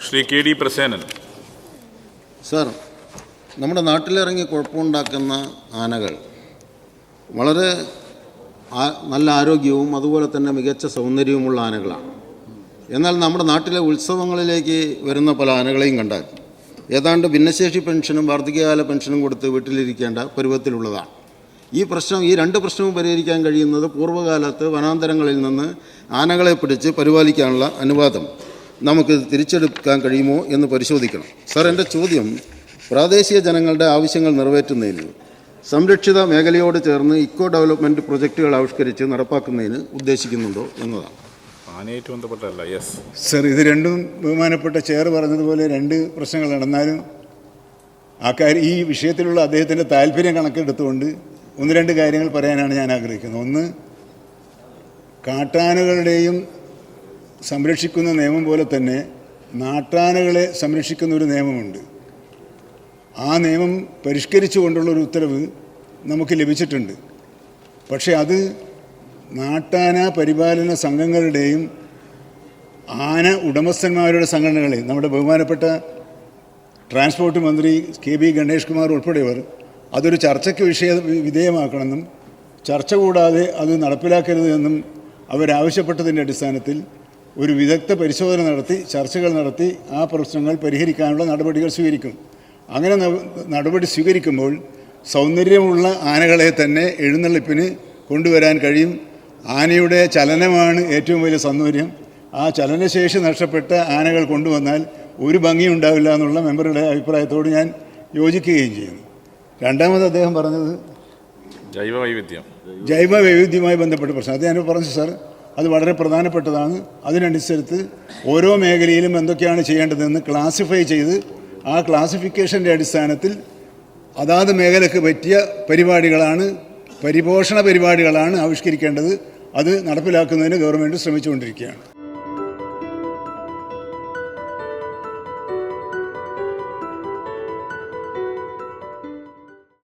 Shri K D Prasenan. Sir, നമ്മുടെ നാട്ടിലിറങ്ങി കുഴപ്പമുണ്ടാക്കുന്ന ആനകൾ വളരെ നല്ല ആരോഗ്യവും അതുപോലെ തന്നെ മികച്ച സൗന്ദര്യവുമുള്ള ആനകളാണ്. എന്നാൽ നമ്മുടെ നാട്ടിലെ ഉത്സവങ്ങളിലേക്ക് വരുന്ന പല ആനകളെയും കണ്ടാൽ ഏതാണ്ട് ഭിന്നശേഷി പെൻഷനും വാർദ്ധക്യകാല പെൻഷനും കൊടുത്ത് വീട്ടിലിരിക്കേണ്ട പരുവത്തിലുള്ളതാണ്. ഈ രണ്ട് പ്രശ്നവും പരിഹരിക്കാൻ കഴിയുന്നത് പൂർവ്വകാലത്ത് വനാന്തരങ്ങളിൽ നിന്ന് ആനകളെ പിടിച്ച് പരിപാലിക്കാനുള്ള അനുവാദം നമുക്ക് തിരിച്ചെടുക്കാൻ കഴിയുമോ എന്ന് പരിശോധിക്കണം. സാർ, എൻ്റെ ചോദ്യം പ്രാദേശിക ജനങ്ങളുടെ ആവശ്യങ്ങൾ നിറവേറ്റുന്നതിന് സംരക്ഷിത മേഖലയോട് ചേർന്ന് ഇക്കോ ഡെവലപ്മെൻറ്റ് പ്രൊജക്റ്റുകൾ ആവിഷ്കരിച്ച് നടപ്പാക്കുന്നതിന് ഉദ്ദേശിക്കുന്നുണ്ടോ എന്നതാണ്. ആനയായിട്ട് ബന്ധപ്പെട്ടല്ല. യെസ് സർ, ഇത് രണ്ടും ബഹുമാനപ്പെട്ട ചെയർ പറഞ്ഞതുപോലെ രണ്ട് പ്രശ്നങ്ങൾ നടന്നാലും ഈ വിഷയത്തിലുള്ള അദ്ദേഹത്തിൻ്റെ താല്പര്യം കണക്കെടുത്തുകൊണ്ട് ഒന്ന് രണ്ട് കാര്യങ്ങൾ പറയാനാണ് ഞാൻ ആഗ്രഹിക്കുന്നത്. ഒന്ന്, കാട്ടാനകളുടെയും സംരക്ഷിക്കുന്ന നിയമം പോലെ തന്നെ നാട്ടാനകളെ സംരക്ഷിക്കുന്ന ഒരു നിയമമുണ്ട്. ആ നിയമം പരിഷ്കരിച്ചുകൊണ്ടുള്ളൊരു ഉത്തരവ് നമുക്ക് ലഭിച്ചിട്ടുണ്ട്. പക്ഷേ അത് നാട്ടാന പരിപാലന സംഘങ്ങളുടെയും ആന ഉടമസ്ഥന്മാരുടെ സംഘടനകളെയും നമ്മുടെ ബഹുമാനപ്പെട്ട ട്രാൻസ്പോർട്ട് മന്ത്രി കെ ബി ഗണേഷ് കുമാർ ഉൾപ്പെടെയവർ അതൊരു ചർച്ചയ്ക്ക് വിധേയമാക്കണമെന്നും ചർച്ച കൂടാതെ അത് നടപ്പിലാക്കരുത് എന്നും അവരാവശ്യപ്പെട്ടതിൻ്റെ അടിസ്ഥാനത്തിൽ ഒരു വിദഗ്ധ പരിശോധന നടത്തി ചർച്ചകൾ നടത്തി ആ പ്രശ്നങ്ങൾ പരിഹരിക്കാനുള്ള നടപടികൾ സ്വീകരിക്കും. അങ്ങനെ നടപടി സ്വീകരിക്കുമ്പോൾ സൗന്ദര്യമുള്ള ആനകളെ തന്നെ എഴുന്നള്ളിപ്പിന് കൊണ്ടുവരാൻ കഴിയും. ആനയുടെ ചലനമാണ് ഏറ്റവും വലിയ സൗന്ദര്യം. ആ ചലനശേഷി നഷ്ടപ്പെട്ട ആനകൾ കൊണ്ടുവന്നാൽ ഒരു ഭംഗിയും ഉണ്ടാവില്ല എന്നുള്ള മെമ്പറുടെ അഭിപ്രായത്തോട് ഞാൻ യോജിക്കുകയും ചെയ്യുന്നു. രണ്ടാമത് അദ്ദേഹം പറഞ്ഞത് ജൈവ വൈവിധ്യവുമായി ബന്ധപ്പെട്ട പ്രശ്നം. അത് ഞാൻ പറഞ്ഞു സാർ, അത് വളരെ പ്രധാനപ്പെട്ടതാണ്. അതിനനുസരിച്ച് ഓരോ മേഖലയിലും എന്തൊക്കെയാണ് ചെയ്യേണ്ടതെന്ന് ക്ലാസിഫൈ ചെയ്ത് ആ ക്ലാസിഫിക്കേഷൻ്റെ അടിസ്ഥാനത്തിൽ അതാത് മേഖലയ്ക്ക് പറ്റിയ പരിപോഷണ പരിപാടികളാണ് ആവിഷ്കരിക്കേണ്ടത്. അത് നടപ്പിലാക്കുന്നതിന് ഗവൺമെൻറ് ശ്രമിച്ചുകൊണ്ടിരിക്കുകയാണ്.